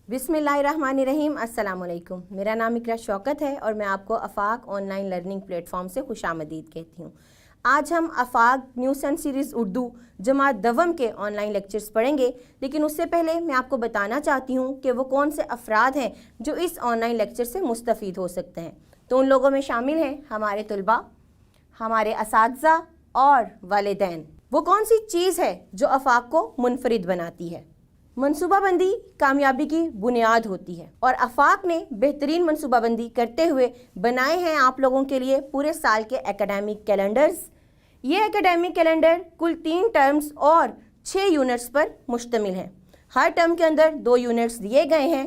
बिस्मिल्लाहिर्रहमानिर्रहीम। अस्सलाम वालेकुम। मेरा नाम इकरा शौकत है और मैं आपको आफाक ऑनलाइन लर्निंग प्लेटफॉर्म से खुशामदीद कहती हूँ। आज हम आफाक न्यूज़ एंड सीरीज़ उर्दू जमात दवम के ऑनलाइन लेक्चर्स पढ़ेंगे, लेकिन उससे पहले मैं आपको बताना चाहती हूँ कि वो कौन से अफराद हैं जो इस ऑनलाइन लेक्चर से मुस्तफ़ीद हो सकते हैं। तो उन लोगों में शामिल हैं हमारे तलबा, हमारे असातिज़ा और वालिदैन। वो कौन सी चीज़ है जो आफाक को मुनफरिद बनाती है? मनसूबाबंदी कामयाबी की बुनियाद होती है और आफाक ने बेहतरीन मनसूबाबंदी करते हुए बनाए हैं आप लोगों के लिए पूरे साल के एकेडमिक कैलेंडर्स। ये एकेडमिक कैलेंडर कुल 3 टर्म्स और 6 यूनिट्स पर मुश्तमिल है। हर टर्म के अंदर 2 यूनिट्स दिए गए हैं।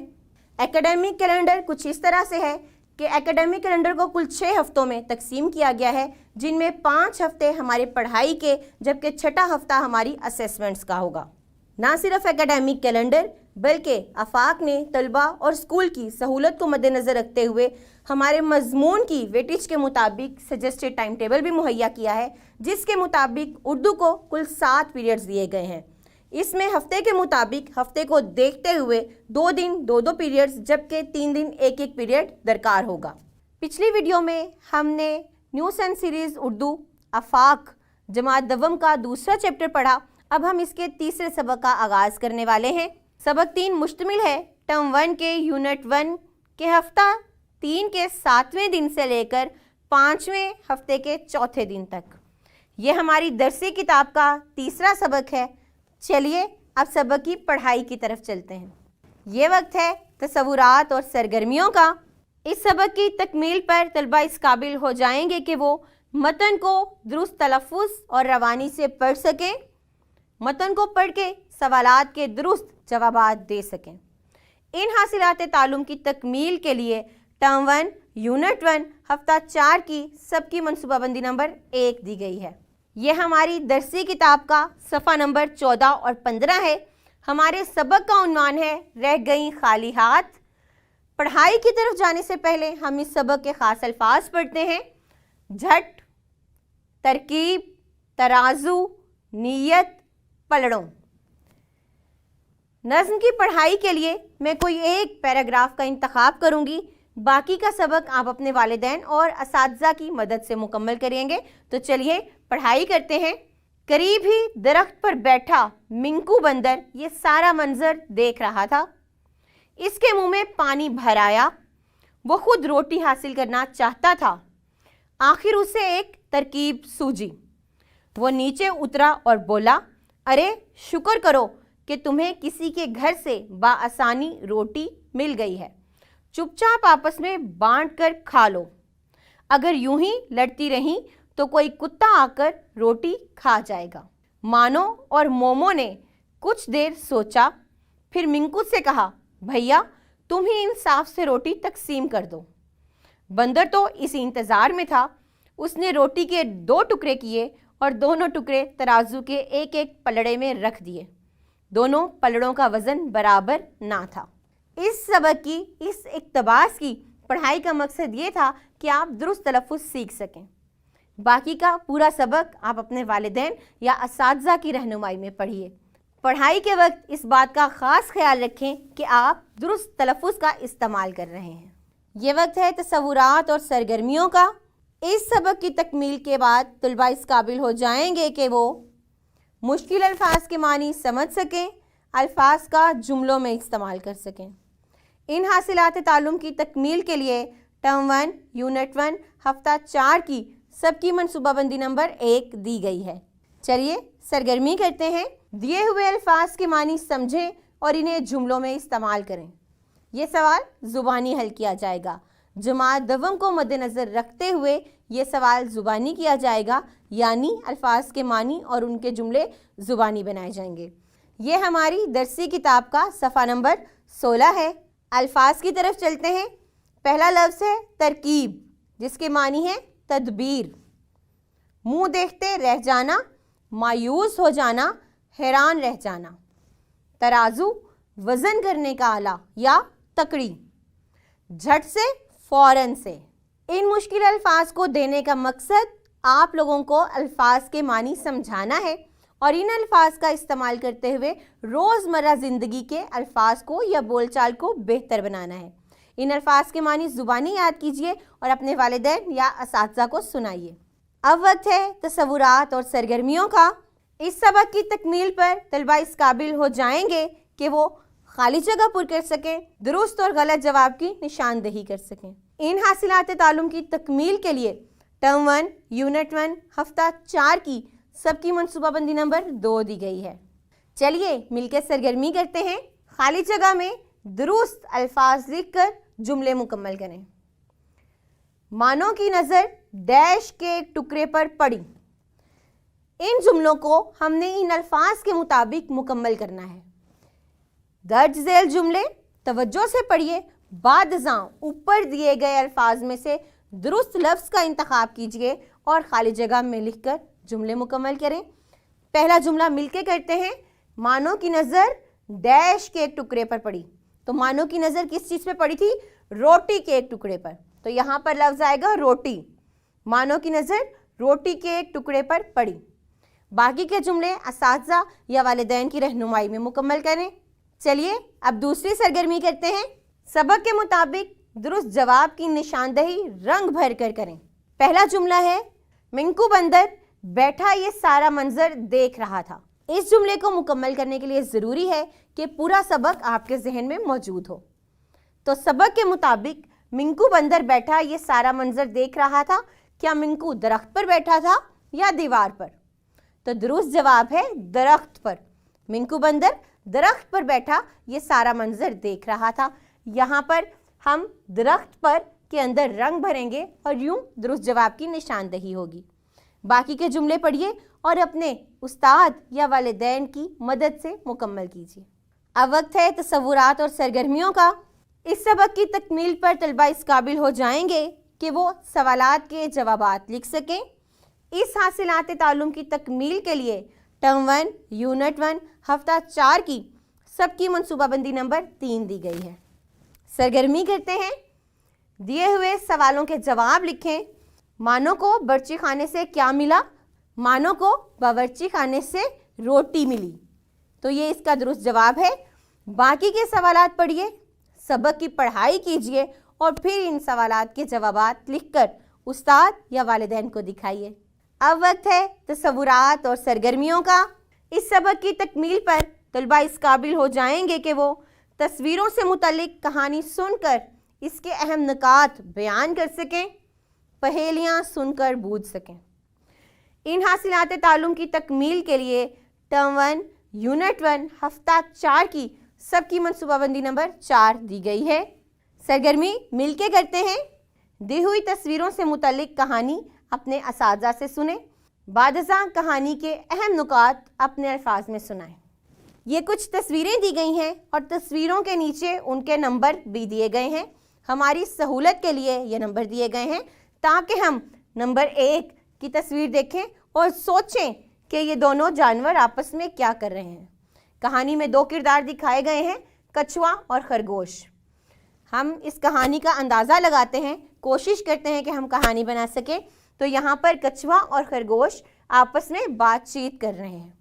एकेडमिक कैलेंडर कुछ इस तरह से है कि एकेडमिक कैलेंडर को कुल 6 हफ्तों में तकसीम किया गया है, जिनमें 5 हफ्ते हमारी पढ़ाई के, जबकि 6ठा हफ्ता हमारी असेसमेंट्स का होगा। ना सिर्फ एकेडमिक कैलेंडर बल्कि आफाक ने तलबा और स्कूल की सहूलत को मद्देनज़र रखते हुए हमारे मजमून की वेटेज के मुताबिक सजेस्टेड टाइम टेबल भी मुहैया किया है, जिसके मुताबिक उर्दू को कुल 7 पीरियड्स दिए गए हैं। इसमें हफ्ते के मुताबिक हफ्ते को देखते हुए 2 दिन 2 पीरियड्स, जबकि 3 दिन 1 पीरियड दरकार होगा। पिछली वीडियो में हमने न्यूज़ एंड सीरीज़ उर्दू आफाक जमात दवम का दूसरा चैप्टर पढ़ा। अब हम इसके तीसरे सबक का आगाज़ करने वाले हैं। सबक 3 मुश्तमिल है टर्म 1 के यूनिट 1 के हफ्ता 3 के 7वें दिन से लेकर 5वें हफ्ते के 4थे दिन तक। ये हमारी दरसी किताब का तीसरा सबक है। चलिए अब सबक की पढ़ाई की तरफ चलते हैं। ये वक्त है तसव्वुरात और सरगर्मियों का। इस सबक की तकमील पर तलबा इस काबिल हो जाएंगे कि वो मतन को दुरुस्त तलफ़्फ़ुज़ और रवानी से पढ़ सकें, मतन को पढ़ के सवालात के दुरुस्त जवाबात दे सकें। इन हासिलात तालुम की तकमील के लिए टर्म 1 यूनिट 1 हफ्ता 4 की सबकी मनसूबाबंदी नंबर 1 दी गई है। यह हमारी दरसी किताब का सफ़ा नंबर 14 और 15 है। हमारे सबक का उन्वान है रह गई खाली हाथ। पढ़ाई की तरफ जाने से पहले हम इस सबक के ख़ास अल्फाज पढ़ते हैं। झट, तरकीब, तराजू, नीयत, पलड़ों। नज़्म की पढ़ाई के लिए मैं कोई एक पैराग्राफ का इंतखाब करूंगी, बाकी का सबक आप अपने वालिदैन और असातिज़ा की मदद से मुकम्मल करेंगे। तो चलिए पढ़ाई करते हैं। करीब ही दरख्त पर बैठा मिंकू बंदर ये सारा मंजर देख रहा था। इसके मुंह में पानी भर आया। वो खुद रोटी हासिल करना चाहता था। आखिर उसे एक तरकीब सूझी। वो नीचे उतरा और बोला, अरे शुक्र करो कि तुम्हें किसी के घर से बाआसानी रोटी मिल गई है। चुपचाप आपस में बांट कर खा लो। अगर यूं ही लड़ती रहीं तो कोई कुत्ता आकर रोटी खा जाएगा। मानो और मोमो ने कुछ देर सोचा, फिर मिंकू से कहा, भैया तुम ही इंसाफ से रोटी तकसीम कर दो। बंदर तो इसी इंतज़ार में था। उसने रोटी के 2 टुकड़े किए और दोनों टुकड़े तराजू के एक पलड़े में रख दिए। दोनों पलड़ों का वज़न बराबर ना था। इस सबक की इस इक़्तिबास की पढ़ाई का मकसद ये था कि आप दुरुस्त तलफ़्फ़ुज़ सीख सकें। बाकी का पूरा सबक आप अपने वालिदैन या असातिज़ा की रहनुमाई में पढ़िए। पढ़ाई के वक्त इस बात का ख़ास ख्याल रखें कि आप दुरुस्त तलफ़्फ़ुज़ का इस्तेमाल कर रहे हैं। ये वक्त है तसव्वुरात और सरगर्मियों का। इस सबक की तकमील के बाद तलबा इस काबिल हो जाएंगे कि वो मुश्किल अल्फाज के मानी समझ सकें, अल्फाज का जुमलों में इस्तेमाल कर सकें। इन हासिलात तालुम की तकमील के लिए टर्म 1 यूनिट 1 हफ्ता 4 की सबकी मनसूबाबंदी नंबर 1 दी गई है। चलिए सरगर्मी करते हैं। दिए हुए अल्फाज के मानी समझें और इन्हें जुमलों में इस्तेमाल करें। ये सवाल ज़ुबानी हल किया जाएगा। जमात दवम को मद्देनज़र रखते हुए ये सवाल ज़ुबानी किया जाएगा, यानी अल्फाज के मानी और उनके जुमले ज़ुबानी बनाए जाएंगे। ये हमारी दरसी किताब का सफ़ा नंबर 16 है। अल्फाज की तरफ चलते हैं। पहला लफ्ज़ है तरकीब, जिसके मानी है तदबीर। मुँह देखते रह जाना, मायूस हो जाना, हैरान रह जाना। तराजू, वज़न करने का आला या तकड़ी। झट से, फ़ौरन से। इन मुश्किल अल्फाज को देने का मकसद आप लोगों को अल्फाज के मानी समझाना है और इन अल्फाज का इस्तेमाल करते हुए रोज़मर्रा ज़िंदगी के अल्फाज को या बोलचाल को बेहतर बनाना है। इन अल्फाज के मानी ज़ुबानी याद कीजिए और अपने वालिदैन या असातिज़ा को सुनाइए। अब वक्त है तसव्वुरात और सरगर्मियों का। इस सबक की तकमील पर तलबा इस काबिल हो जाएंगे कि वो खाली जगह पुर कर सकें, दुरुस्त और गलत जवाब की निशानदही कर सकें। इन हासिलात तालुम की तकमील के लिए टर्म 1, यूनिट 1, हफ्ता 4 की सबकी मनसूबाबंदी नंबर 2 दी गई है। चलिए मिलकर सरगर्मी करते हैं। खाली जगह में दुरुस्त अल्फाज लिखकर जुमले मुकम्मल करें। मानो की नज़र डैश के एक टुकड़े पर पड़ी। इन जुमलों को हमने इन अल्फाज के मुताबिक मुकम्मल करना है। दर्ज झेल जुमले तवज्जो से पढ़िए। बादज़ां ऊपर दिए गए अल्फाज में से दुरुस्त लफ्ज़ का इंतखाब कीजिए और खाली जगह में लिखकर जुमले मुकम्मल करें। पहला जुमला मिलके करते हैं। मानो की नज़र डैश के एक टुकड़े पर पड़ी। तो मानो की नज़र किस चीज़ पे पड़ी थी? रोटी के एक टुकड़े पर। तो यहाँ पर लफ्ज़ आएगा रोटी। मानो की नज़र रोटी के एक टुकड़े पर पड़ी। बाकी के जुमले असातिज़ा या वालिदैन की रहनुमाई में मुकम्मल करें। चलिए अब दूसरी सरगर्मी करते हैं। सबक के मुताबिक दुरुस्त जवाब की निशानदही रंग भर कर करें। पहला जुमला है, मिंकू बंदर बैठा ये सारा मंजर देख रहा था। इस जुमले को मुकम्मल करने के लिए ज़रूरी है कि पूरा सबक आपके जहन में मौजूद हो। तो सबक के मुताबिक मिंकू बंदर बैठा ये सारा मंजर देख रहा था। क्या मिंकू दरख्त पर बैठा था या दीवार पर? तो दुरुस्त जवाब है दरख्त पर। मिंकू बंदर दरख्त पर बैठा ये सारा मंजर देख रहा था। यहाँ पर हम दरख्त पर के अंदर रंग भरेंगे और यूं दुरुस्त जवाब की निशानदही होगी। बाकी के जुमले पढ़िए और अपने उस्ताद या वालिदैन की मदद से मुकम्मल कीजिए। अब वक्त है तसव्वुरात और सरगर्मियों का। इस सबक की तकमील पर तलबा इस काबिल हो जाएंगे कि वो सवालात के जवाबात लिख सकें। इस हासिलात तालुम की तकमील के लिए टर्म 1, यूनिट 1, हफ्ता 4 की सबकी मनसूबाबंदी नंबर 3 दी गई है। सरगर्मी करते हैं। दिए हुए सवालों के जवाब लिखें। मानो को बावर्ची खाने से क्या मिला? मानो को बावर्ची खाने से रोटी मिली। तो ये इसका दुरुस्त जवाब है। बाकी के सवालात पढ़िए, सबक की पढ़ाई कीजिए और फिर इन सवालात के जवाबात लिखकर उस्ताद या वालिदैन को दिखाइए। अब वक्त है तसव्वुरात और सरगर्मियों का। इस सबक की तकमील पर तलबा इस काबिल हो जाएंगे कि वो तस्वीरों से मुतल्लिक कहानी सुनकर इसके अहम नुकात बयान कर सकें, पहेलियाँ सुनकर बूझ सकें। इन हासिलात तालुम की तकमील के लिए टर्म 1, यूनिट 1, हफ्ता 4 की सबकी मनसूबाबंदी नंबर 4 दी गई है। सरगर्मी मिलके करते हैं। दी हुई तस्वीरों से मुतल्लिक कहानी अपने असातिज़ा से सुने। बादज़ां कहानी के अहम नुकात अपने अल्फाज में सुनाएं। ये कुछ तस्वीरें दी गई हैं और तस्वीरों के नीचे उनके नंबर भी दिए गए हैं। हमारी सहूलत के लिए ये नंबर दिए गए हैं ताकि हम नंबर 1 की तस्वीर देखें और सोचें कि ये दोनों जानवर आपस में क्या कर रहे हैं। कहानी में 2 किरदार दिखाए गए हैं, कछुआ और खरगोश। हम इस कहानी का अंदाज़ा लगाते हैं, कोशिश करते हैं कि हम कहानी बना सकें। तो यहाँ पर कछुआ और खरगोश आपस में बातचीत कर रहे हैं।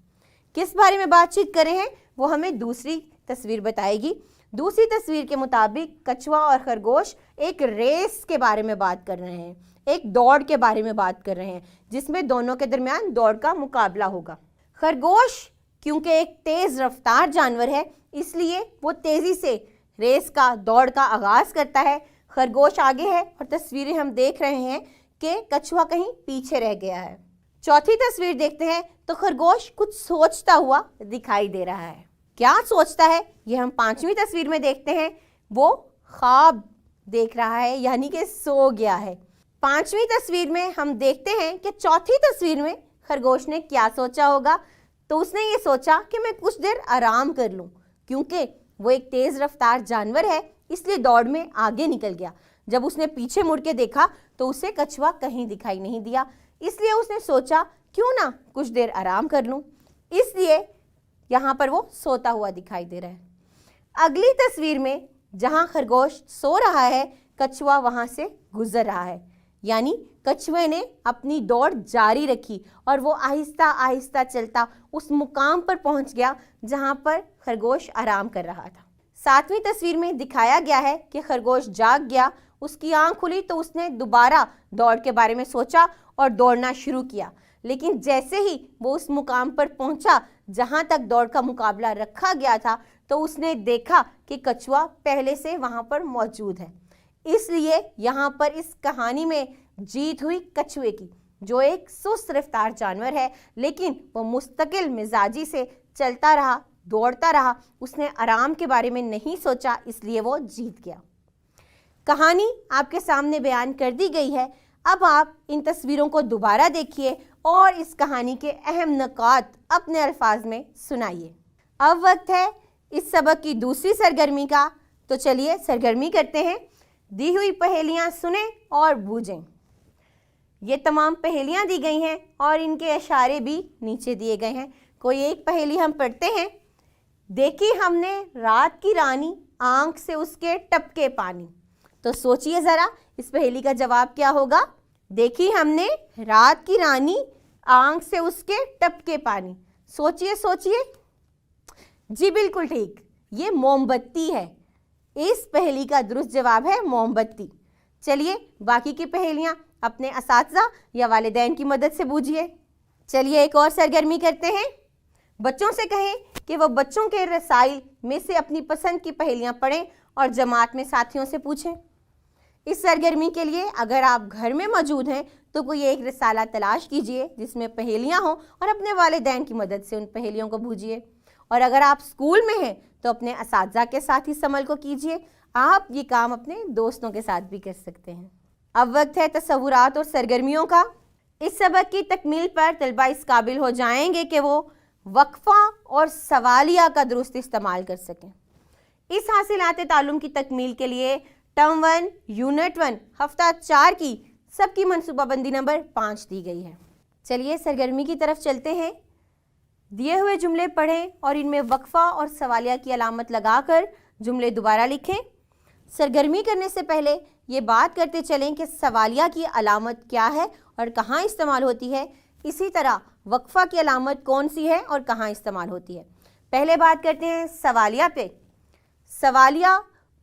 किस बारे में बातचीत कर रहे हैं वो हमें दूसरी तस्वीर बताएगी। दूसरी तस्वीर के मुताबिक कछुआ और खरगोश एक रेस के बारे में बात कर रहे हैं, एक दौड़ के बारे में बात कर रहे हैं जिसमें दोनों के दरमियान दौड़ का मुकाबला होगा। खरगोश क्योंकि एक तेज़ रफ्तार जानवर है इसलिए वो तेज़ी से रेस का, दौड़ का आगाज़ करता है। खरगोश आगे है और तस्वीरें हम देख रहे हैं कि कछुआ कहीं पीछे रह गया है। चौथी तस्वीर देखते हैं तो खरगोश कुछ सोचता हुआ दिखाई दे रहा है। क्या सोचता है ये हम 5वीं तस्वीर में देखते हैं। वो ख्वाब देख रहा है यानी कि सो गया है। 5वीं तस्वीर में हम देखते हैं कि चौथी तस्वीर में खरगोश ने क्या सोचा होगा। तो उसने ये सोचा कि मैं कुछ देर आराम कर लूं, क्योंकि वो एक तेज़ रफ्तार जानवर है इसलिए दौड़ में आगे निकल गया। जब उसने पीछे मुड़ के देखा तो उसे कछुआ कहीं दिखाई नहीं दिया, इसलिए उसने सोचा क्यों ना कुछ देर आराम कर लूं, इसलिए यहाँ पर वो सोता हुआ दिखाई दे रहा है। अगली तस्वीर में जहाँ खरगोश सो रहा है कछुआ वहाँ से गुजर रहा है। यानी कछुए ने अपनी दौड़ जारी रखी और वो आहिस्ता आहिस्ता चलता उस मुकाम पर पहुंच गया जहां पर खरगोश आराम कर रहा था। 7वीं तस्वीर में दिखाया गया है कि खरगोश जाग गया, उसकी आंख खुली तो उसने दोबारा दौड़ के बारे में सोचा और दौड़ना शुरू किया। लेकिन जैसे ही वो उस मुकाम पर पहुंचा जहां तक दौड़ का मुकाबला रखा गया था, तो उसने देखा कि कछुआ पहले से वहां पर मौजूद है। इसलिए यहाँ पर इस कहानी में जीत हुई कछुए की, जो एक सुस्त रफ्तार जानवर है, लेकिन वो मुस्तकिल मिजाजी से चलता रहा, दौड़ता रहा, उसने आराम के बारे में नहीं सोचा, इसलिए वो जीत गया। कहानी आपके सामने बयान कर दी गई है। अब आप इन तस्वीरों को दोबारा देखिए और इस कहानी के अहम नुकात अपने अल्फाज में सुनाइए। अब वक्त है इस सबक की दूसरी सरगर्मी का, तो चलिए सरगर्मी करते हैं। दी हुई पहेलियां सुने और बूझें। ये तमाम पहेलियां दी गई हैं और इनके इशारे भी नीचे दिए गए हैं। कोई एक पहेली हम पढ़ते हैं। देखी हमने रात की रानी, आंख से उसके टपके पानी। तो सोचिए ज़रा इस पहेली का जवाब क्या होगा। देखी हमने रात की रानी, आंख से उसके टपके पानी। सोचिए सोचिए। जी बिल्कुल ठीक, ये मोमबत्ती है। इस पहेली का दुरुस्त जवाब है मोमबत्ती। चलिए बाकी की पहेलियां अपने असातिज़ा या वालिदैन की मदद से बूझिए। चलिए एक और सरगर्मी करते हैं। बच्चों से कहें कि वो बच्चों के रसाइल में से अपनी पसंद की पहेलियां पढ़ें और जमात में साथियों से पूछें। इस सरगर्मी के लिए अगर आप घर में मौजूद हैं तो कोई एक रिसाला तलाश कीजिए जिसमें पहेलियां हों और अपने वालिदैन की मदद से उन पहेलियों को बूझिए। और अगर आप स्कूल में हैं तो अपने असातिज़ा के साथ इस अमल को कीजिए। आप ये काम अपने दोस्तों के साथ भी कर सकते हैं। अब वक्त है तसव्वुरात और सरगर्मियों का। इस सबक की तकमील पर तलबा इस काबिल हो जाएंगे कि वो वक्फा और सवालिया का दुरुस्त इस्तेमाल कर सकें। इस हासिलात तालुम की तकमील के लिए टर्म 1 यूनिट 1 हफ्ता 4 की सबकी मनसूबाबंदी नंबर 5 दी गई है। चलिए सरगर्मी की तरफ चलते हैं। दिए हुए जुमले पढ़ें और इनमें वक्फा और सवालिया की अलामत लगाकर जुमले दोबारा लिखें। सरगर्मी करने से पहले ये बात करते चलें कि सवालिया की अलामत क्या है और कहाँ इस्तेमाल होती है। इसी तरह वक्फा की अलामत कौन सी है और कहाँ इस्तेमाल होती है। पहले बात करते हैं सवालिया पे। सवालिया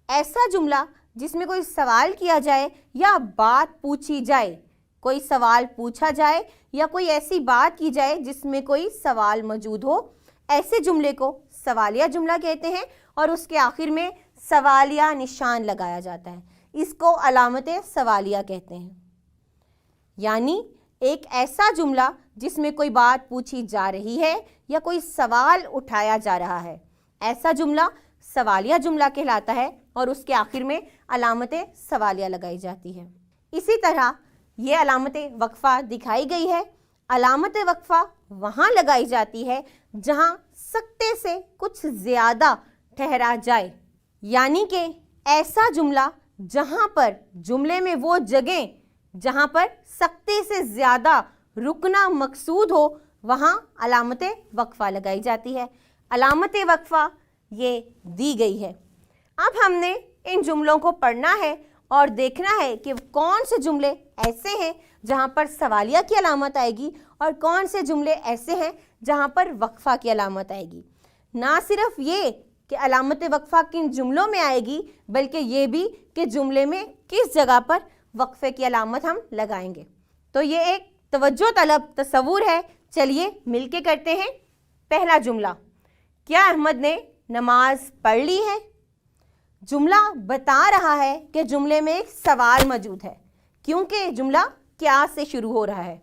ऐसा जुमला जिसमें कोई सवाल किया जाए या बात पूछी जाए। कोई सवाल पूछा जाए या कोई ऐसी बात की जाए जिसमें कोई सवाल मौजूद हो, ऐसे जुमले को सवालिया जुमला कहते हैं और उसके आखिर में सवालिया निशान लगाया जाता है। इसको अलामत सवालिया कहते हैं। यानी एक ऐसा जुमला जिसमें कोई बात पूछी जा रही है या कोई सवाल उठाया जा रहा है, ऐसा जुमला सवालिया जुमला कहलाता है और उसके आखिर में अलामत सवालिया लगाई जाती है। इसी तरह ये अलामत वक्फा दिखाई गई है। अलामत वक्फा वहाँ लगाई जाती है जहाँ सकते से कुछ ज़्यादा ठहरा जाए, यानी कि ऐसा जुमला जहाँ पर जुमले में वो जगह जहाँ पर सकते से ज़्यादा रुकना मकसूद हो, वहाँ अलामत वक्फा लगाई जाती है। अलामत वक्फा ये दी गई है। अब हमने इन जुमलों को पढ़ना है और देखना है कि कौन से जुमले ऐसे हैं जहाँ पर सवालिया की अलामत आएगी और कौन से जुमले ऐसे हैं जहाँ पर वक्फा की अलामत आएगी। ना सिर्फ ये कि अलामत वक्फा किन जुमलों में आएगी, बल्कि ये भी कि जुमले में किस जगह पर वक्फे की अलामत हम लगाएंगे। तो ये एक तवज्जो तलब तस्वुर है। चलिए मिलके करते हैं। पहला जुमला, क्या अहमद ने नमाज पढ़ ली है। जुमला बता रहा है कि जुमले में एक सवाल मौजूद है, क्योंकि जुमला क्या से शुरू हो रहा है।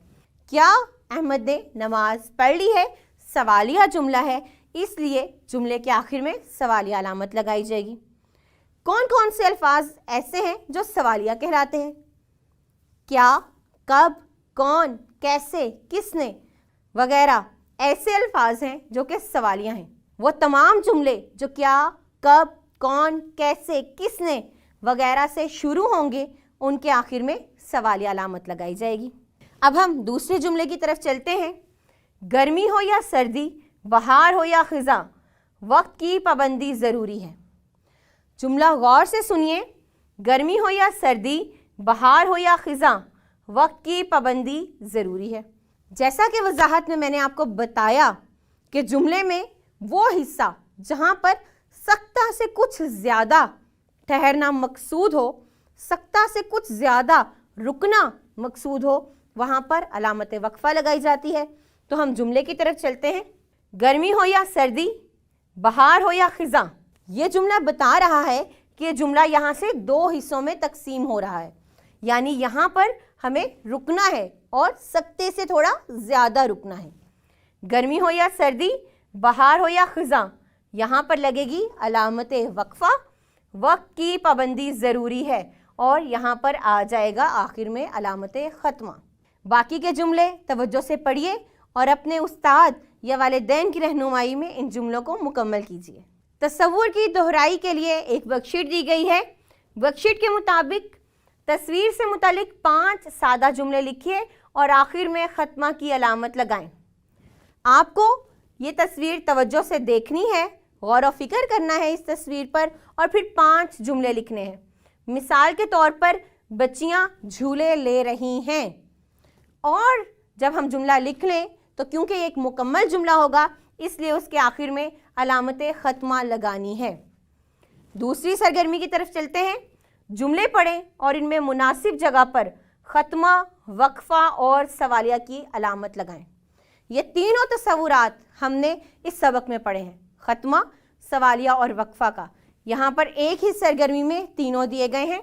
क्या अहमद ने नमाज पढ़ ली है सवालिया जुमला है, इसलिए जुमले के आखिर में सवालिया अलामत लगाई जाएगी। कौन कौन से अल्फाज ऐसे हैं जो सवालिया कहलाते हैं? क्या, कब, कौन, कैसे, किसने वगैरह ऐसे अल्फाज हैं जो कि सवालिया हैं। वो तमाम जुमले जो क्या, कब, कौन, कैसे, किसने वगैरह से शुरू होंगे, उनके आखिर में सवालिया अलामत लगाई जाएगी। अब हम दूसरे जुमले की तरफ चलते हैं। गर्मी हो या सर्दी, बहार हो या खिज़ां, वक्त की पाबंदी ज़रूरी है। जुमला गौर से सुनिए। गर्मी हो या सर्दी, बहार हो या खिज़ां, वक्त की पाबंदी ज़रूरी है। जैसा कि वजाहत में मैंने आपको बताया कि जुमले में वो हिस्सा जहाँ पर सख्ता से कुछ ज़्यादा ठहरना मकसूद हो, सख्ता से कुछ ज़्यादा रुकना मकसूद हो, वहाँ पर अलामत वक्फ़ा लगाई जाती है। तो हम जुमले की तरफ चलते हैं। गर्मी हो या सर्दी, बहार हो या ख़िज़ां, ये जुमला बता रहा है कि ये जुमला यहाँ से दो हिस्सों में तकसीम हो रहा है, यानी यहाँ पर हमें रुकना है और सख्ते से थोड़ा ज़्यादा रुकना है। गर्मी हो या सर्दी, बहार हो या ख़िज़ां, यहाँ पर लगेगी अलामत वक्फ़ा, वक्त की पाबंदी ज़रूरी है, और यहाँ पर आ जाएगा आखिर में अलामत ख़त्मा। बाकी के जुमले तवज्जो से पढ़िए और अपने उस्ताद या वालिदैन की रहनुमाई में इन जुमलों को मुकम्मल कीजिए। तसव्वुर की दोहराई के लिए एक वर्कशीट दी गई है। वर्कशीट के मुताबिक तस्वीर से मुतालिक 5 सादा जुमले लिखिए और आखिर में ख़त्मा की अलामत लगाएं। आपको ये तस्वीर तवज्जो से देखनी है, गौर व फिक्र करना है इस तस्वीर पर, और फिर 5 जुमले लिखने हैं। मिसाल के तौर पर बच्चियाँ झूले ले रही हैं, और जब हम जुमला लिख लें तो क्योंकि एक मुकम्मल जुमला होगा इसलिए उसके आखिर में अलामत ख़त्मा लगानी है। दूसरी सरगर्मी की तरफ चलते हैं। जुमले पढ़ें और इनमें मुनासिब जगह पर ख़त्मा, वक्फ़ा और सवालिया की अलामत लगाएं। ये तीनों तसव्वुरात हमने इस सबक में पढ़े हैं, ख़त्मा, सवालिया और वक्फ़ा का। यहाँ पर एक ही सरगर्मी में तीनों दिए गए हैं।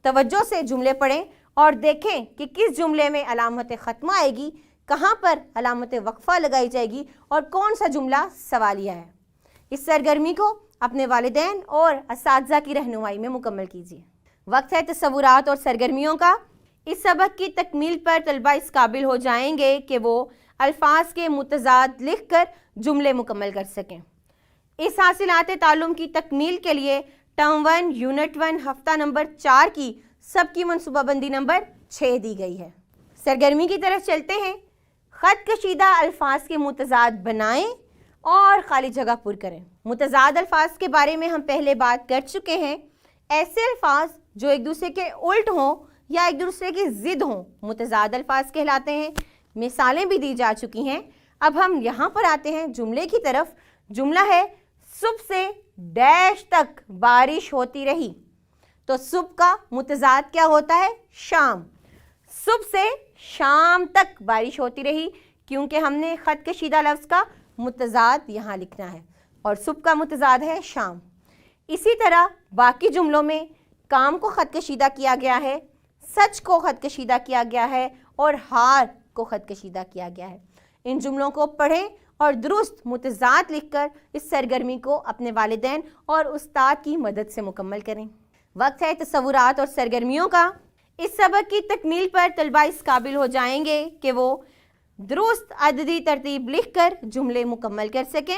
तवज्जो से जुमले पढ़ें और देखें कि किस जुमले में अलामत ख़त्मा आएगी, कहाँ पर अलामत वक्फ़ा लगाई जाएगी और कौन सा जुमला सवालिया है। इस सरगर्मी को अपने वालिदैन और असातिज़ा की रहनुमाई में मुकम्मल कीजिए। वक्त है तसव्वुरात और सरगर्मियों का। इस सबक की तकमील पर तलबा इस काबिल हो जाएंगे कि वो अल्फाज के मुतज़ाद लिख कर जुमले मुकम्मल कर सकें। इस हासिलात ताल्लुम की तकमील के लिए टर्म 1 यूनिट 1 हफ्ता नंबर 4 की सबकी मनसूबाबंदी नंबर 6 दी गई है। सरगर्मी की तरफ चलते हैं। ख़त कशीदा अल्फाज के मुतज़ाद बनाएं और खाली जगह पुर करें। मुतज़ाद अल्फाज के बारे में हम पहले बात कर चुके हैं। ऐसे अल्फाज जो एक दूसरे के उल्ट हों या एक दूसरे की ज़िद हों मुतज़ाद अल्फाज कहलाते हैं। मिसालें भी दी जा चुकी हैं। अब हम यहाँ पर आते हैं जुमले की तरफ। जुमला है सुबह से डैश तक बारिश होती रही। तो सुबह का मुतज़ाद क्या होता है? शाम। सुबह से शाम तक बारिश होती रही, क्योंकि हमने ख़त कशीदा लफ्ज़ का मुतज़ाद यहाँ लिखना है और सुबह का मुतज़ाद है शाम। इसी तरह बाकी जुमलों में काम को ख़त कशीदा किया गया है, सच को ख़त कशीदा किया गया है और हार को ख़त कशीदा किया गया है। इन जुमलों को पढ़ें और दुरुस्त मुतज़ाद लिखकर इस सरगर्मी को अपने वालिदैन और उस्ताद की मदद से मुकम्मल करें। वक्त है तसव्वुरात और सरगर्मियों का। इस सबक की तकमील पर तलबा इस काबिल हो जाएंगे कि वो दुरुस्त अददी तरतीब लिखकर जुमले मुकम्मल कर सकें।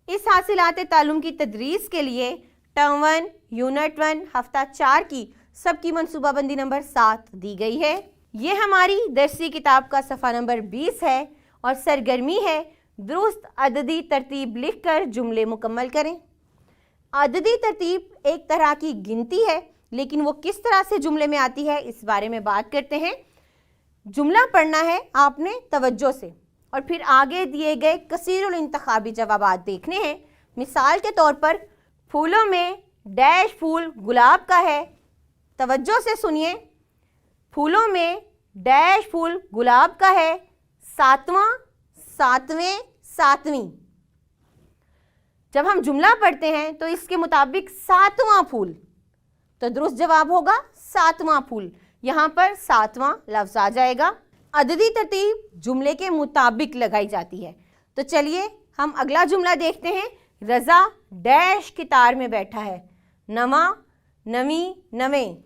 इस हासिलात ताल्लुम की तदरीस के लिए टर्म 1 यूनिट 1 हफ्ता 4 की सबकी मनसूबाबंदी नंबर 7 दी गई है। ये हमारी दरसी किताब का सफ़ा नंबर 20 है और सरगर्मी है दुरुस्त अददी तरतीब लिखकर जुमले मुकम्मल करें। अददी तरतीब एक तरह की गिनती है, लेकिन वो किस तरह से जुमले में आती है इस बारे में बात करते हैं। जुमला पढ़ना है आपने तवज्जो से और फिर आगे दिए गए कसीरुल इंतखाबी जवाबात देखने हैं। मिसाल के तौर पर फूलों में डैश फूल गुलाब का है। तवज्जो से सुनिए। फूलों में डैश फूल गुलाब का है। सातवां, सातवें, सातवीं। जब हम जुमला पढ़ते हैं तो इसके मुताबिक सातवां फूल, तो दुरुस्त जवाब होगा सातवां फूल। यहाँ पर सातवां लफ्ज़ आ जाएगा। अददी तरतीब जुमले के मुताबिक लगाई जाती है। तो चलिए हम अगला जुमला देखते हैं। रज़ा डैश कितार में बैठा है। नमा, नवी, नवें।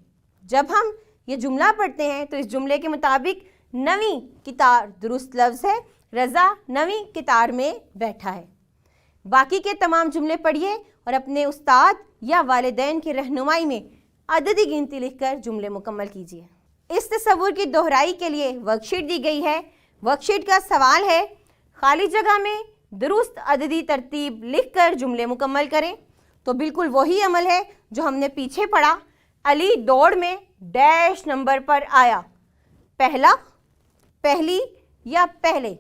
जब हम ये जुमला पढ़ते हैं तो इस जुमले के मुताबिक नवी कितार दुरुस्त लफ्ज़ है। रज़ा नवी कितार में बैठा है। बाकी के तमाम जुमले पढ़िए और अपने उस्ताद या वालिदैन की रहनुमाई में अददी गिनती लिखकर जुमले मुकम्मल कीजिए। इस तसव्वुर की दोहराई के लिए वर्कशीट दी गई है। वर्कशीट का सवाल है खाली जगह में दुरुस्त अददी तरतीब लिखकर जुमले मुकम्मल करें। तो बिल्कुल वही अमल है जो हमने पीछे पढ़ा। अली दौड़ में डैश नंबर पर आया। पहला, पहली या पहले?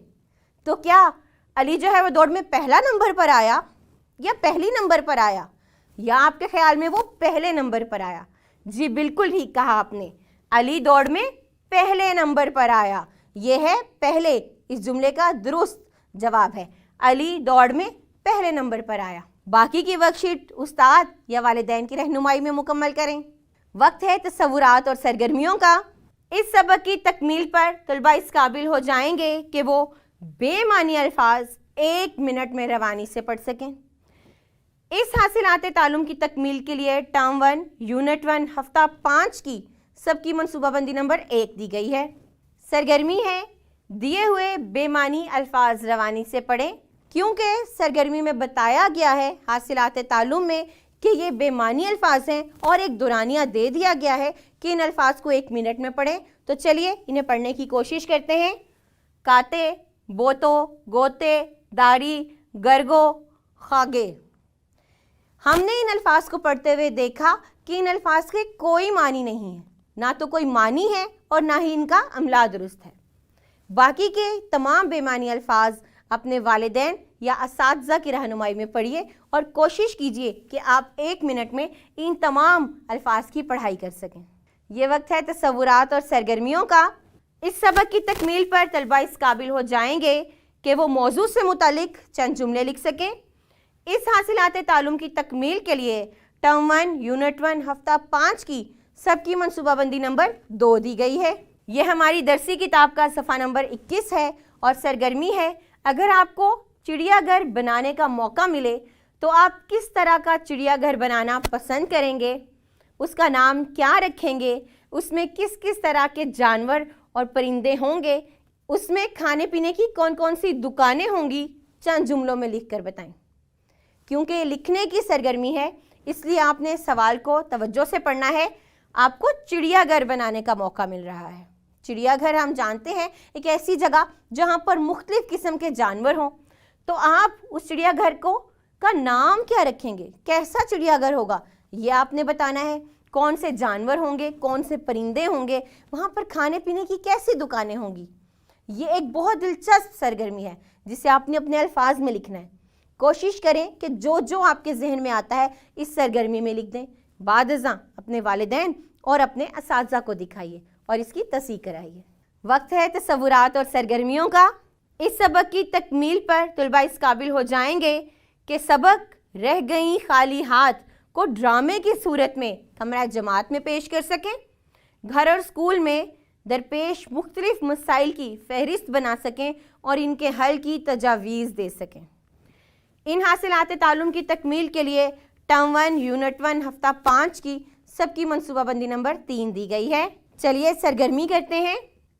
तो क्या अली जो है वो दौड़ में पहला नंबर पर आया या पहली नंबर पर आया, या आपके ख्याल में वो पहले नंबर पर आया? जी बिल्कुल ठीक कहा आपने, अली दौड़ में पहले नंबर पर आया। ये है पहले, इस जुमले का दुरुस्त जवाब है, अली दौड़ में पहले नंबर पर आया। बाकी की वर्कशीट उस्ताद या वालिदैन की रहनुमाई में मुकम्मल करें। वक्त है तसव्वुरात और सरगर्मियों का। इस सबक की तकमील पर तलबा इस काबिल हो जाएंगे कि वो बेमानी अल्फाज 1 मिनट में रवानी से पढ़ सकें। इस हासिलात तालुम की तकमील के लिए टर्म 1 यूनिट 1 हफ्ता 5 की सबकी मनसूबाबंदी नंबर 1 दी गई है। सरगर्मी है दिए हुए बेमानी अल्फाज रवानी से पढ़ें, क्योंकि सरगर्मी में बताया गया है हासिलात तालुम में कि ये बेमानी अल्फाज हैं और एक दुरानिया दे दिया गया है कि इन अल्फाज को 1 मिनट में पढ़ें। तो चलिए इन्हें पढ़ने की कोशिश करते हैं। काते, बोतो, गोते, दारी, गरगो, खागे। हमने इन अल्फाज को पढ़ते हुए देखा कि इन अल्फाज के कोई मानी नहीं है, ना तो कोई मानी है और ना ही इनका अमला दुरुस्त है। बाकी के तमाम बेमानी अल्फाज अपने वालिदैन या असातिज़ा की रहनुमाई में पढ़िए और कोशिश कीजिए कि आप 1 मिनट में इन तमाम अल्फाज की पढ़ाई कर सकें। ये वक्त है तसव्वुरात और सरगर्मियों का। इस सबक की तकमील पर तलबा इस काबिल हो जाएंगे कि वो मौजू से मुतालिक चंद जुमले लिख सकें। इस हासिलात तालुम की तकमील के लिए टर्म 1 यूनिट 1 हफ्ता 5 की सबकी मनसूबाबंदी नंबर 2 दी गई है। ये हमारी दरसी किताब का सफ़ा नंबर 21 है और सरगर्मी है अगर आपको चिड़ियाघर बनाने का मौका मिले तो आप किस तरह का चिड़ियाघर बनाना पसंद करेंगे, उसका नाम क्या रखेंगे, उसमें किस किस तरह के जानवर और परिंदे होंगे, उसमें खाने पीने की कौन कौन सी दुकानें होंगी, चंद जुमलों में लिख कर बताएं। क्योंकि लिखने की सरगर्मी है इसलिए आपने सवाल को तवज्जो से पढ़ना है। आपको चिड़ियाघर बनाने का मौका मिल रहा है। चिड़ियाघर हम जानते हैं एक ऐसी जगह जहां पर मुख्तलिफ किस्म के जानवर हों, तो आप उस चिड़ियाघर को का नाम क्या रखेंगे, कैसा चिड़ियाघर होगा, ये आपने बताना है। कौन से जानवर होंगे, कौन से परिंदे होंगे, वहाँ पर खाने पीने की कैसी दुकानें होंगी। ये एक बहुत दिलचस्प सरगर्मी है जिसे आपने अपने अल्फाज में लिखना है। कोशिश करें कि जो जो आपके जहन में आता है इस सरगर्मी में लिख दें। बादज़ां अपने वालिदैन और अपने असातिज़ा को दिखाइए और इसकी तस्दीक कराइए। वक्त है तसव्वुरात और सरगर्मियों का। इस सबक की तकमील पर तलबा इस काबिल हो जाएंगे कि सबक रह गई खाली हाथ को ड्रामे की सूरत में कमरा जमात में पेश कर सकें, घर और स्कूल में दरपेश मुख्तलिफ मसाइल की फहरिस्त बना सकें और इनके हल की तजावीज़ दे सकें। इन हासिलात तालुम की तकमील के लिए टर्म 1 यूनिट 1 हफ्ता 5 की सबकी मनसूबाबंदी नंबर 3 दी गई है। चलिए सरगर्मी करते हैं।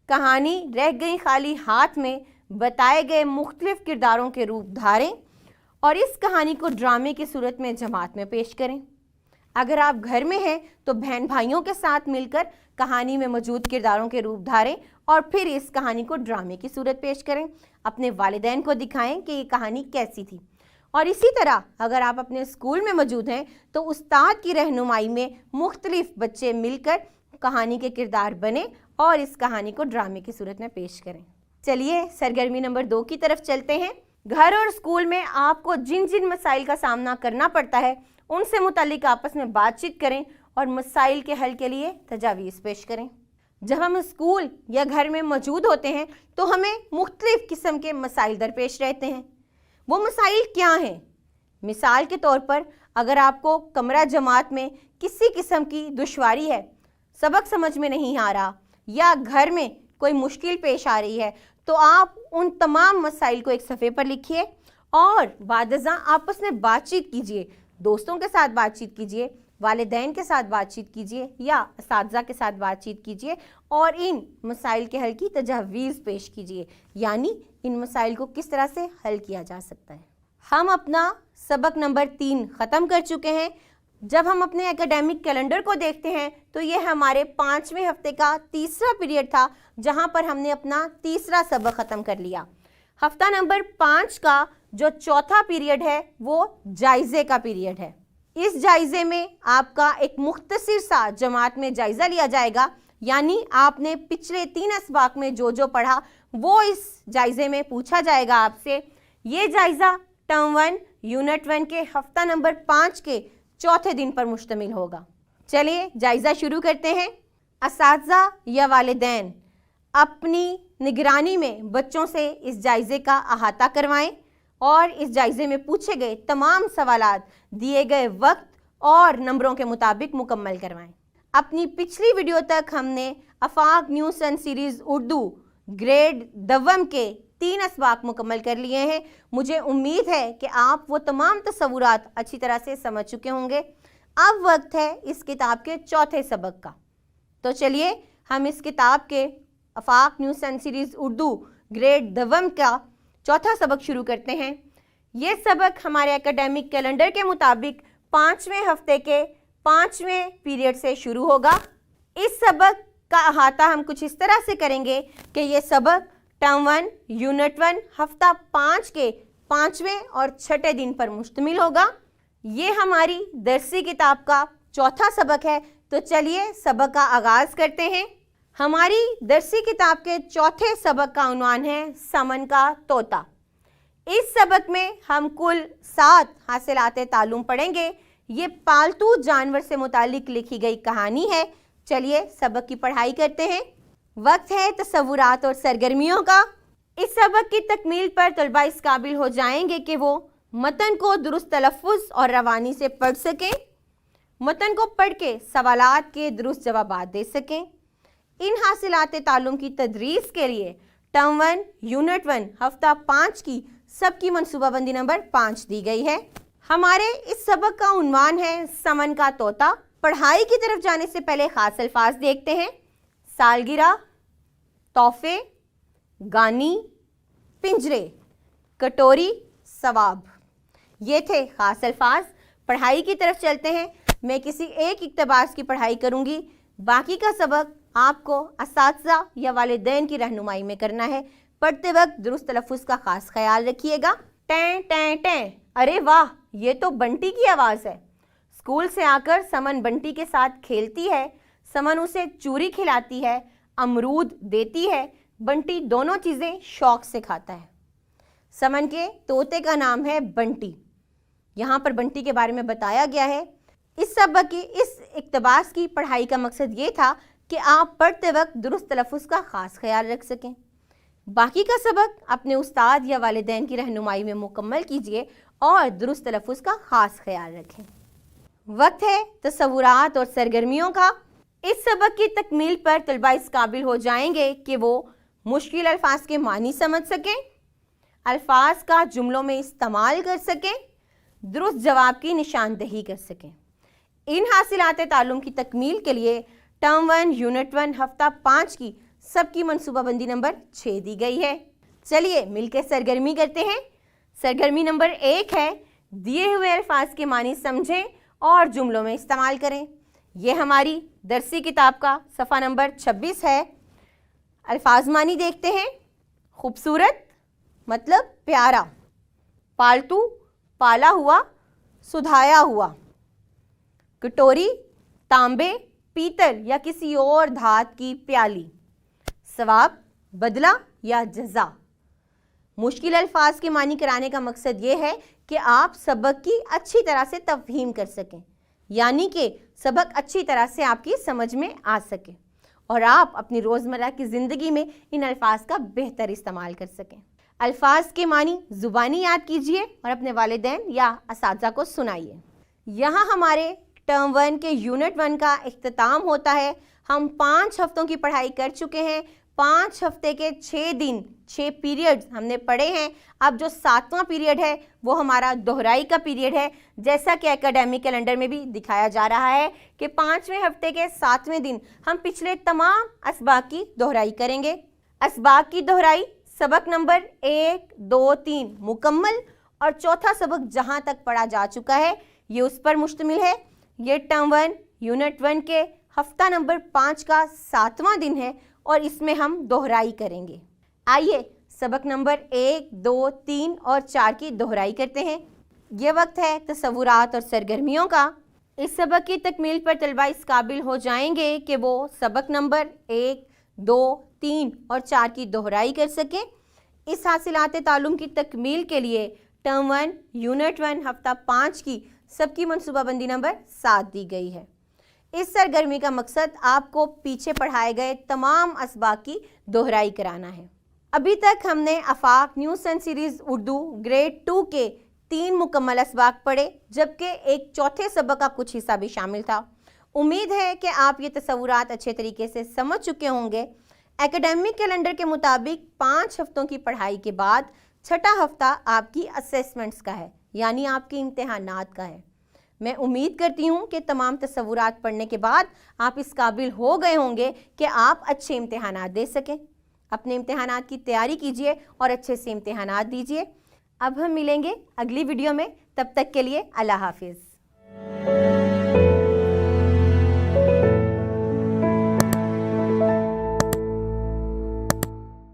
कहानी रह गई खाली हाथ में बताए गए मुख्तलिफ किरदारों के रूप धारें और इस कहानी को ड्रामे की सूरत में जमात में पेश करें। अगर आप घर में हैं तो बहन भाइयों के साथ मिलकर कहानी में मौजूद किरदारों के रूप धारें और फिर इस कहानी को ड्रामे की सूरत पेश करें। अपने वालिदैन को दिखाएं कि ये कहानी कैसी थी। और इसी तरह अगर आप अपने स्कूल में मौजूद हैं तो उस्ताद की रहनुमाई में मुख्तलिफ बच्चे मिलकर कहानी के किरदार बने और इस कहानी को ड्रामे की सूरत में पेश करें। चलिए सरगर्मी नंबर 2 की तरफ चलते हैं। घर और स्कूल में आपको जिन जिन मसाइल का सामना करना पड़ता है उनसे मुतालिक आपस में बातचीत करें और मसाइल के हल के लिए तजावीज़ पेश करें। जब हम स्कूल या घर में मौजूद होते हैं तो हमें मुख्तलिफ किस्म के मसाइल दरपेश रहते हैं। वो मसाइल क्या हैं? मिसाल के तौर पर अगर आपको कमरा जमात में किसी किस्म की दुश्वारी है, सबक समझ में नहीं आ रहा या घर में कोई मुश्किल पेश आ रही है, तो आप उन तमाम मसाइल को एक सफ़े पर लिखिए और बादज़ां आपस में बातचीत कीजिए। दोस्तों के साथ बातचीत कीजिए, वालिदैन के साथ बातचीत कीजिए या असातिज़ा के साथ बातचीत कीजिए और इन मसाइल के हल की तजावीज़ पेश कीजिए, यानी इन मसाइल को किस तरह से हल किया जा सकता है। हम अपना सबक नंबर 3 ख़त्म कर चुके हैं। जब हम अपने एकेडमिक कैलेंडर को देखते हैं तो ये हमारे 5वें हफ्ते का तीसरा पीरियड था जहाँ पर हमने अपना तीसरा सबक ख़त्म कर लिया। हफ्ता नंबर 5 का जो चौथा पीरियड है वो जायज़े का पीरियड है। इस जायज़े में आपका एक मुख्तसर सा जमात में जायज़ा लिया जाएगा, यानी आपने पिछले 3 असबाक में जो जो पढ़ा वो इस जायजे में पूछा जाएगा आपसे। ये जायजा टर्म 1 यूनिट 1 के हफ्ता नंबर 5 के चौथे दिन पर मुश्तमिल होगा। चलिए जायजा शुरू करते हैं। असातिज़ा या वालिदैन अपनी निगरानी में बच्चों से इस जायजे का अहाता करवाएं और इस जायजे में पूछे गए तमाम सवालात दिए गए वक्त और नंबरों के मुताबिक मुकम्मल करवाएं। अपनी पिछली वीडियो तक हमने आफाक न्यूज़ सीरीज़ उर्दू ग्रेड दवम के 3 असबाक मुकम्मल कर लिए हैं। मुझे उम्मीद है कि आप वो तमाम तसव्वुरात अच्छी तरह से समझ चुके होंगे। अब वक्त है इस किताब के चौथे सबक का। तो चलिए हम इस किताब के आफाक न्यूज़ सीरीज़ उर्दू ग्रेड दवम का चौथा सबक शुरू करते हैं। ये सबक हमारे एकेडमिक कैलेंडर के मुताबिक 5वें हफ्ते के 5वें पीरियड से शुरू होगा। इस सबक का अहाता हम कुछ इस तरह से करेंगे कि ये सबक टर्म 1 यूनिट 1 हफ्ता 5 के 5वें और 6ठे दिन पर मुश्तमिल होगा। ये हमारी दरसी किताब का चौथा सबक है। तो चलिए सबक का आगाज़ करते हैं। हमारी दरसी किताब के चौथे सबक का उन्वान है समन का तोता। इस सबक में हम कुल 7 हासिलाते तालुम पढ़ेंगे। ये पालतू जानवर से मुतालिक लिखी गई कहानी है। चलिए सबक की पढ़ाई करते हैं। वक्त है तसव्वुरात और सरगर्मियों का। इस सबक की तकमील पर तलबा इस काबिल हो जाएंगे कि वो मतन को दुरुस्त तलफ़्फ़ुज़ और रवानी से पढ़ सकें, मतन को पढ़ के सवालात के दुरुस्त जवाबात दे सकें। इन हासिलाते तालुम की तदरीस के लिए टर्म 1 यूनिट 1 हफ्ता 5 की सबकी मनसूबाबंदी नंबर 5 दी गई है। हमारे इस सबक का उन्वान है समन का तोता। पढ़ाई की तरफ जाने से पहले खास अल्फाज देखते हैं। सालगिरह, तोहफे, गानी, पिंजरे, कटोरी, सवाब, ये थे खास अल्फाज। पढ़ाई की तरफ चलते हैं। मैं किसी एक इक्तबास की पढ़ाई करूंगी, बाकी का सबक आपको असातिज़ा या वालिदैन की रहनुमाई में करना है। पढ़ते वक्त दुरुस्त तलफ़्फ़ुज़ का खास ख्याल रखिएगा। टें टें टें, अरे वाह, ये तो बंटी की आवाज़ है। स्कूल से आकर समन बंटी के साथ खेलती है। समन उसे चूरी खिलाती है, अमरूद देती है। बंटी दोनों चीज़ें शौक़ से खाता है। समन के तोते का नाम है बंटी। यहाँ पर बंटी के बारे में बताया गया है। इस सबक की इस इक्तबास की पढ़ाई का मकसद ये था कि आप पढ़ते वक्त दुरुस्त तलफ़्फ़ुज़ का ख़ास ख्याल रख सकें। बाकी का सबक अपने उस्ताद या वालिदैन की रहनुमाई में मुकम्मल कीजिए और दुरुस्त तलफ़्फ़ुज़ का ख़ास ख्याल रखें। वक्त है तसव्वुरात और सरगर्मियों का। इस सबक की तकमील पर तलबा इस काबिल हो जाएंगे कि वो मुश्किल अल्फाज के मानी समझ सकें, अल्फाज का जुमलों में इस्तेमाल कर सकें, दुरुस्त जवाब की निशानदही कर सकें। इन हासिलाते तालुम की तकमील के लिए टर्म 1 यूनिट 1 हफ्ता 5 की सबकी मनसूबाबंदी नंबर 6 दी गई है। चलिए मिलकर सरगर्मी करते हैं। सरगर्मी नंबर 1 है दिए हुए अल्फाज के मानी समझें और जुमलों में इस्तेमाल करें। यह हमारी दरसी किताब का सफ़ा नंबर 26 है। अल्फाज मानी देखते हैं। खूबसूरत मतलब प्यारा, पालतू पाला हुआ, सुधाया हुआ, कटोरी तांबे, पीतल या किसी और धात की प्याली, सवाब बदला या जज़ा। मुश्किल अल्फाज के मानी कराने का मकसद ये है कि आप सबक की अच्छी तरह से तफहीम कर सकें, यानी कि सबक अच्छी तरह से आपकी समझ में आ सके और आप अपनी रोज़मर्रा की ज़िंदगी में इन अल्फाज का बेहतर इस्तेमाल कर सकें। अल्फाज के मानी ज़ुबानी याद कीजिए और अपने वालिदैन या असातिज़ा को सुनाइए। यहाँ हमारे टर्म 1 के यूनिट 1 का इख्तिताम होता है। हम 5 हफ्तों की पढ़ाई कर चुके हैं। 5 हफ्ते के 6 दिन 6 पीरियड्स हमने पढ़े हैं। अब जो 7वां पीरियड है वो हमारा दोहराई का पीरियड है। जैसा कि एकेडमिक कैलेंडर में भी दिखाया जा रहा है कि 5वें हफ्ते के 7वें दिन हम पिछले तमाम असबाक की दोहराई करेंगे। असबाक की दोहराई सबक नंबर 1, 2, 3 मुकम्मल और चौथा सबक जहां तक पढ़ा जा चुका है ये उस पर मुश्तमिल है। ये टर्म 1 यूनिट 1 के हफ्ता नंबर 5 का 7वां दिन है और इसमें हम दोहराई करेंगे। आइए सबक नंबर 1, 2, 3 और 4 की दोहराई करते हैं। ये वक्त है तसव्वुरात और सरगर्मियों का। इस सबक की तकमील पर तलबा इस काबिल हो जाएंगे कि वो सबक नंबर 1, 2, 3 और 4 की दोहराई कर सकें। इस हासिलात तालुम की तकमील के लिए टर्म 1, यूनिट 1, हफ्ता 5 की सबकी मनसूबाबंदी नंबर 7 दी गई है। इस सरगर्मी का मकसद आपको पीछे पढ़ाए गए तमाम असबाक की दोहराई कराना है। अभी तक हमने Afaq new sun series Urdu grade 2 के 3 मुकम्मल असबाक पढ़े, जबकि एक चौथे सबक का कुछ हिस्सा भी शामिल था। उम्मीद है कि आप ये तसव्वुरात अच्छे तरीके से समझ चुके होंगे। एकेडमिक कैलेंडर के मुताबिक 5 हफ्तों की पढ़ाई के बाद छठा हफ्ता आपकी असेसमेंट्स का है, यानी आपके इम्तिहानात का है। मैं उम्मीद करती हूँ कि तमाम तसव्वुरात पढ़ने के बाद आप इस काबिल हो गए होंगे कि आप अच्छे इम्तिहानात दे सकें। अपने इम्तिहानात की तैयारी कीजिए और अच्छे से इम्तिहानात दीजिए। अब हम मिलेंगे अगली वीडियो में, तब तक के लिए अल्लाह हाफिज़।